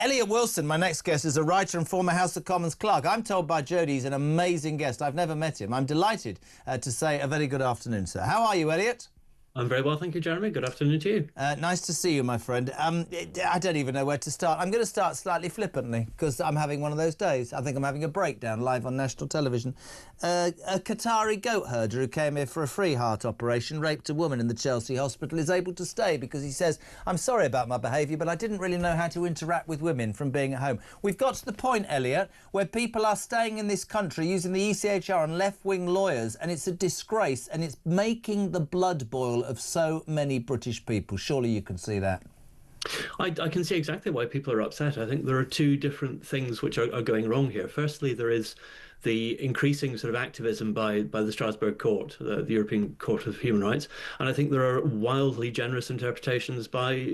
Eliot Wilson, my next guest, is a writer and former House of Commons Clerk. I'm told by Jodie he's an amazing guest. I've never met him. I'm delighted to say a very good afternoon, sir. How are you, Eliot? I'm very well, thank you, Jeremy. Good afternoon to you. Nice to see you, my friend. I don't even know where to start. I'm going to start slightly flippantly because I'm having one of those days. I think I'm having a breakdown live on national television. A Qatari goat herder who came here for a free heart operation, raped a woman in the Chelsea hospital, is able to stay because he says, I'm sorry about my behaviour, but I didn't really know how to interact with women from being at home. We've got to the point, Eliot, where people are staying in this country using the ECHR and left-wing lawyers, and it's a disgrace, and it's making the blood boil of so many British people. Surely you can see that. I can see exactly why people are upset. I think there are two different things which are going wrong here. Firstly, there is the increasing sort of activism by the Strasbourg Court, the European Court of Human Rights, and I think there are wildly generous interpretations by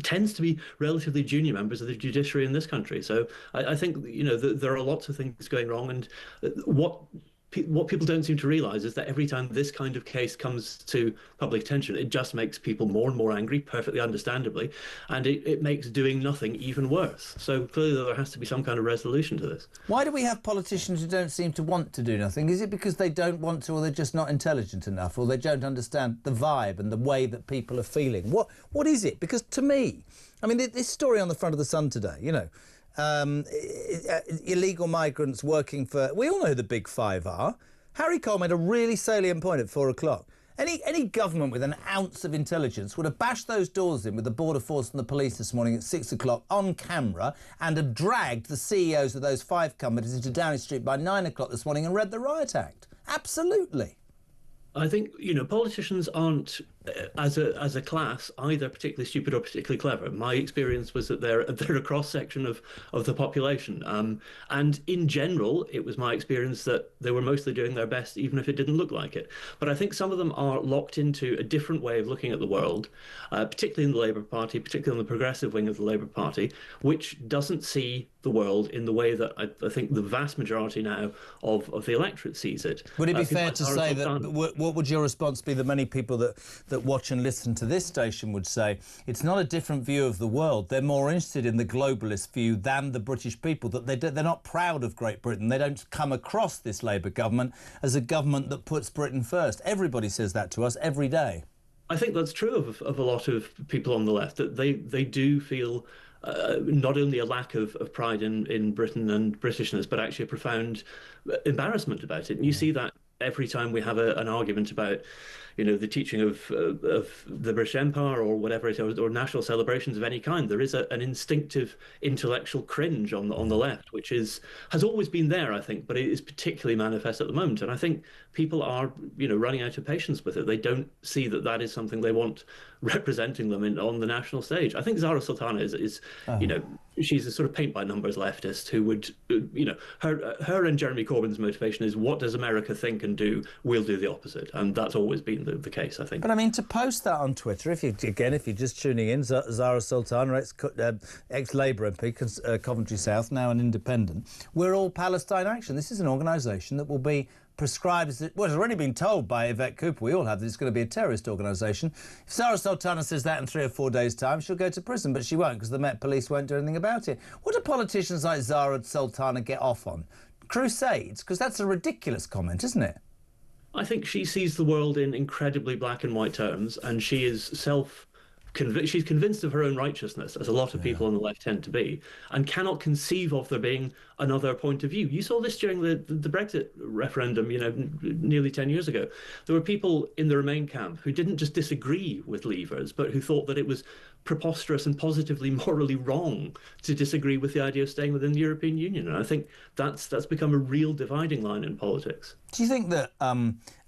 tends to be relatively junior members of the judiciary in this country. So I think, you know, there are lots of things going wrong, and what people don't seem to realise is that every time this kind of case comes to public attention, it just makes people more and more angry, perfectly understandably, and it makes doing nothing even worse. So clearly there has to be some kind of resolution to this. Why do we have politicians who don't seem to want to do nothing? Is it because they don't want to, or they're just not intelligent enough, or they don't understand the vibe and the way that people are feeling? What is it? Because to me, I mean, this story on the front of the Sun today, you know, illegal migrants working for... We all know who the big five are. Harry Cole made a really salient point at 4 o'clock. Any government with an ounce of intelligence would have bashed those doors in with the Border Force and the police this morning at 6 o'clock on camera and have dragged the CEOs of those 5 companies into Downing Street by 9 o'clock this morning and read the Riot Act. Absolutely. I think, you know, politicians aren't, as a class, either particularly stupid or particularly clever. My experience was that they're a cross-section of the population. And in general, it was my experience that they were mostly doing their best, even if it didn't look like it. But I think some of them are locked into a different way of looking at the world, particularly in the Labour Party, particularly on the progressive wing of the Labour Party, which doesn't see the world in the way that I think the vast majority now of the electorate sees it. Would it be fair to say that, what would your response be, that many people that watch and listen to this station would say, it's not a different view of the world, they're more interested in the globalist view than the British people, that they're not proud of Great Britain, they don't come across this Labour government as a government that puts Britain first? Everybody says that to us every day. I think that's true of a lot of people on the left, that they do feel not only a lack of pride in Britain and Britishness, but actually a profound embarrassment about it. And you see that every time we have an argument about, you know, the teaching of the British Empire or whatever it is, or national celebrations of any kind. There is an instinctive intellectual cringe on the left, which has always been there, I think, but it is particularly manifest at the moment. And I think people are, you know, running out of patience with it. They don't see that is something they want representing them on the national stage. I think Zarah Sultana is you know, she's a sort of paint-by-numbers leftist who would, you know, her and Jeremy Corbyn's motivation is, what does America think and do? We'll do the opposite. And that's always been the case, I think. But I mean, to post that on Twitter, if you're just tuning in, Zarah Sultana, ex-Labour MP, Coventry South, now an independent, we're all Palestine Action. This is an organisation that will be prescribed as... Well, it's already been told by Yvette Cooper, we all have, that it's going to be a terrorist organisation. If Zarah Sultana says that in 3 or 4 days' time, she'll go to prison, but she won't, because the Met Police won't do anything about it. What do politicians like Zarah Sultana get off on? Crusades? Because that's a ridiculous comment, isn't it? I think she sees the world in incredibly black and white terms, and she is she's convinced of her own righteousness, as a lot of people on the left tend to be, and cannot conceive of there being another point of view. You saw this during the Brexit referendum, you know, nearly 10 years ago. There were people in the Remain camp who didn't just disagree with Leavers, but who thought that it was preposterous and positively morally wrong to disagree with the idea of staying within the European Union. And I think that's become a real dividing line in politics. Do you think that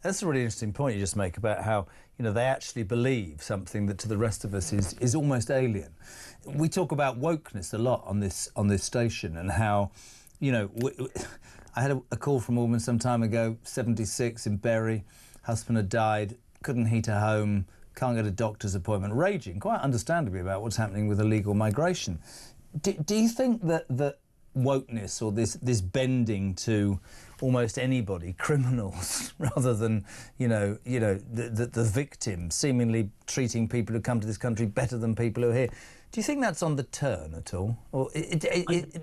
that's a really interesting point you just make about how, you know, they actually believe something that to the rest of us is almost alien? We talk about wokeness a lot on this station, and how, you know, I had a call from a woman some time ago, 76, in Bury, husband had died, couldn't heat a home, can't get a doctor's appointment, raging, quite understandably, about what's happening with illegal migration. Do you think that wokeness, or this bending to almost anybody, criminals, rather than the victim, seemingly treating people who come to this country better than people who are here, Do you think that's on the turn at all? Or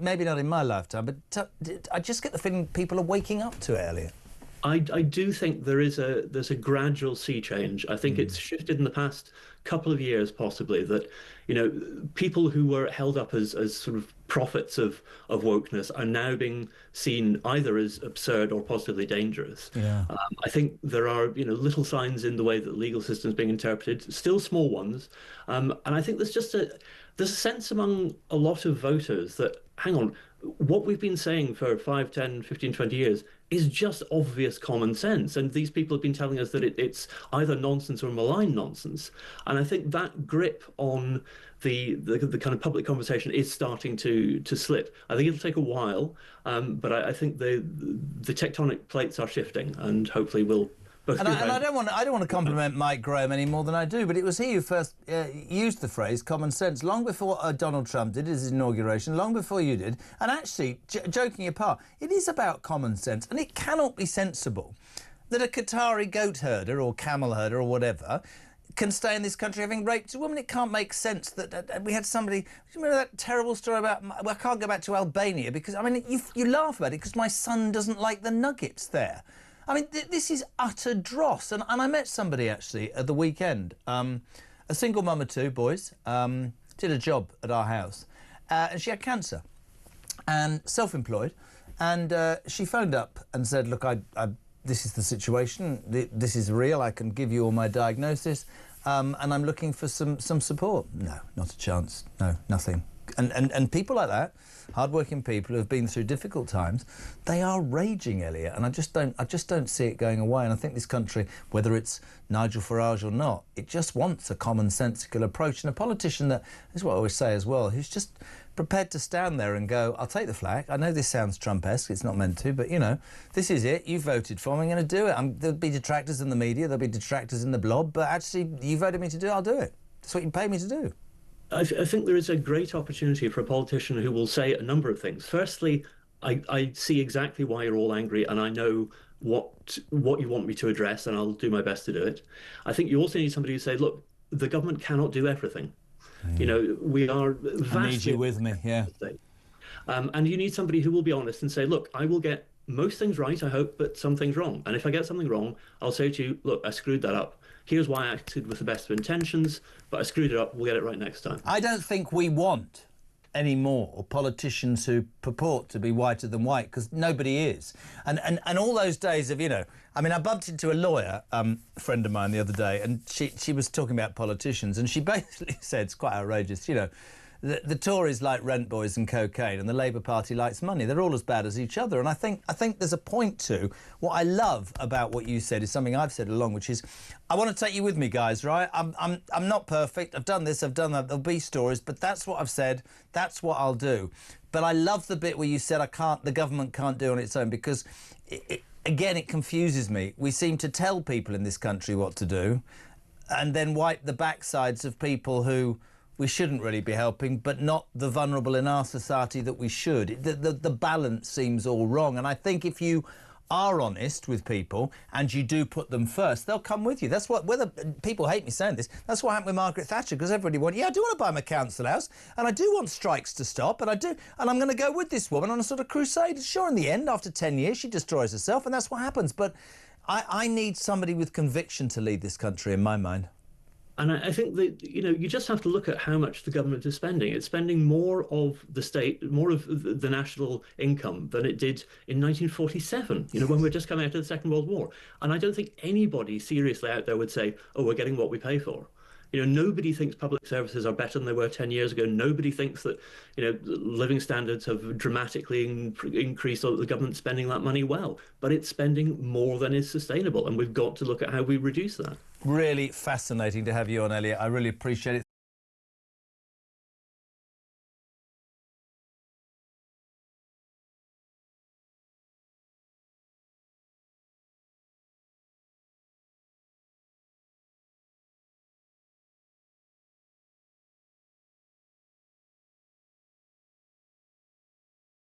maybe not in my lifetime, but I just get the feeling people are waking up to it, Eliot. I do think there's a gradual sea change. I think it's shifted in the past couple of years, possibly, that, you know, people who were held up as sort of prophets of wokeness are now being seen either as absurd or positively dangerous. Yeah. I think there are, you know, little signs in the way that the legal system is being interpreted, still small ones. And I think there's a sense among a lot of voters that, hang on, what we've been saying for 5, 10, 15, 20 years is just obvious common sense. And these people have been telling us that it's either nonsense or malign nonsense. And I think that grip on the kind of public conversation is starting to slip. I think it'll take a while, but I think the tectonic plates are shifting, and hopefully we'll. And I don't want to compliment Mike Graham any more than I do, but it was he who first used the phrase common sense long before Donald Trump did his inauguration, long before you did. And actually, joking apart, it is about common sense, and it cannot be sensible that a Qatari goat herder or camel herder or whatever can stay in this country having raped a woman. It can't make sense that we had somebody. Do you remember that terrible story about? Well, I can't go back to Albania because I mean you laugh about it because my son doesn't like the nuggets there. I mean, this is utter dross. And I met somebody, actually, at the weekend, a single mum of 2 boys, did a job at our house, and she had cancer and self-employed. And she phoned up and said, look, this is the situation. This is real. I can give you all my diagnosis. And I'm looking for some support. No, not a chance. No, nothing. And people like that, hard-working people who have been through difficult times, they are raging, Eliot, and I just don't see it going away. And I think this country, whether it's Nigel Farage or not, it just wants a commonsensical approach and a politician that is what I always say as well, who's just prepared to stand there and go, I'll take the flak. I know this sounds Trump-esque, it's not meant to, but, you know, this is it. You voted for me, I'm going to do it. There'll be detractors in the media, there'll be detractors in the blob, but actually, you voted me to do it, I'll do it. That's what you paid me to do. I think there is a great opportunity for a politician who will say a number of things. Firstly, I see exactly why you're all angry, and I know what you want me to address, and I'll do my best to do it. I think you also need somebody who say, look, the government cannot do everything. You know, we are vastly... I need you with me, yeah. And you need somebody who will be honest and say, look, I will get most things right, I hope, but some things wrong. And if I get something wrong, I'll say to you, look, I screwed that up. Here's why I acted with the best of intentions, but I screwed it up. We'll get it right next time. I don't think we want any more politicians who purport to be whiter than white, because nobody is. And all those days of, you know, I mean, I bumped into a lawyer, friend of mine the other day, and she was talking about politicians, and she basically said, it's quite outrageous, you know, the Tories like rent boys and cocaine, and the Labour Party likes money. They're all as bad as each other. And I think there's a point to what I love about what you said is something I've said along, which is I want to take you with me, guys. Right? I'm not perfect. I've done this. I've done that. There'll be stories, but that's what I've said. That's what I'll do. But I love the bit where you said the government can't do it on its own, because again, it confuses me. We seem to tell people in this country what to do, and then wipe the backsides of people who we shouldn't really be helping, but not the vulnerable in our society that we should. The balance seems all wrong. And I think if you are honest with people and you do put them first, they'll come with you. That's what, whether people hate me saying this, that's what happened with Margaret Thatcher, because everybody went, yeah, I do want to buy my council house, and I do want strikes to stop, and I'm going to go with this woman on a sort of crusade. Sure, in the end, after 10 years, she destroys herself, and that's what happens. But I need somebody with conviction to lead this country, in my mind. And I think that, you know, you just have to look at how much the government is spending. It's spending more of the state, more of the national income than it did in 1947, you know, when we were just coming out of the Second World War. And I don't think anybody seriously out there would say, oh, we're getting what we pay for. You know, nobody thinks public services are better than they were 10 years ago. Nobody thinks that, you know, living standards have dramatically increased, or that the government's spending that money well. But it's spending more than is sustainable, and we've got to look at how we reduce that. Really fascinating to have you on, Eliot. I really appreciate it.